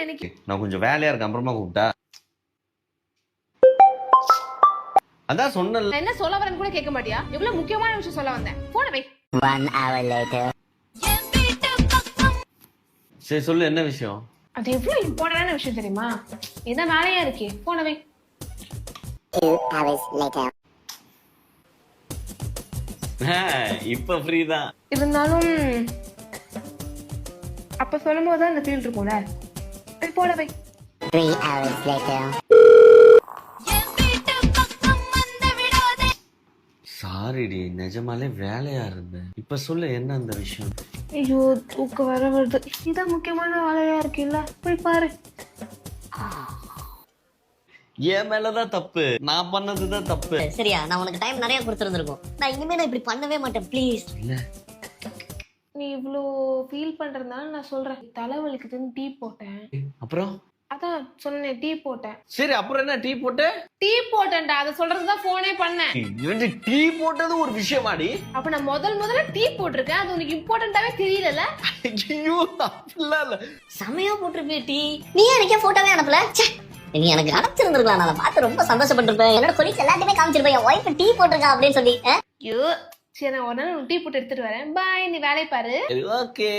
எனக்கு நான் கொஞ்சம் வேலையா இருக்கேன், அப்புறமா கூப்பிட்டா. அதான் சொன்னல. நான் என்ன சொல்ல வரேன்னு கூட கேட்க மாட்டியா? எவ்வளவு முக்கியமான விஷயம் சொல்ல வந்தேன். போன வை. 1 hour later. சரி சொல்லு, என்ன விஷயம்? அது எவ்வளவு இம்பார்ட்டன்டான விஷயம் தெரியுமா? இதான் வேலையா இருக்கே. போன வை. 2 hours later. இப்ப ஃப்ரீ தான். இருந்தாலும் அப்ப சொல்லும் போது அந்த ஃபீல் இருக்கும்ல. போன வை. 3 hours later. சாரிடி, நிஜமாலே வேலையா இருந்தேன். இப்ப சொல்லு, என்ன அந்த விஷயம்? ஐயோ தூக்கம் வர வருது. இதான் முக்கியமான வேலையா இருக்குல்ல, போய் பாரு. என் மேலதான் தப்பு, நான் பண்ணதுதான் தப்பு. சரியா, நான் உனக்கு டைம் நிறைய கொடுத்துருந்துருக்கோம். நான் இனிமே நான் இப்படி பண்ணவே மாட்டேன், ப்ளீஸ். இல்ல நீ இவ்வளோ ஃபீல் பண்றதுனால நான் சொல்றேன். தலைவலிக்குதுன்னு டீ போட்டேன். அப்புறம் அதான் சொன்னேன், டீ போட்டேன். சரி, அப்புறம் என்ன டீ போட்டு? டீ போட்டேன்டா, அதை சொல்றதுதான் போனே பண்ணேன். இவன் டீ போட்டது ஒரு விஷயமாடி? அப்ப நான் முதல்ல டீ போட்டிருக்கேன், அது உனக்கு இம்பார்ட்டன்டாவே தெரியல. ஐயோ அப்படிலாம் இல்ல. செமையா போட்டிருப்பே டீ. நீ எனக்கே போட்டோவே அனுப்பல. நீ எனக்கு அனுப்பிச்சிருந்துருக்கலாம், நான் பார்த்து ரொம்ப சந்தோஷப்பட்டிருப்பேன். என்னோட கொலீக்ஸ் எல்லாத்தையுமே காமிச்சிருப்பேன், என் ஒய்ஃப் டீ போட்டிருக்கா அப்படின்னு சொல்லி. ஐயோ சரி, நான் ஒரு நாள் டீ போட்டு எடுத்துட்டு வரேன். பாய், நீ வேலையை பாரு. ஓகே.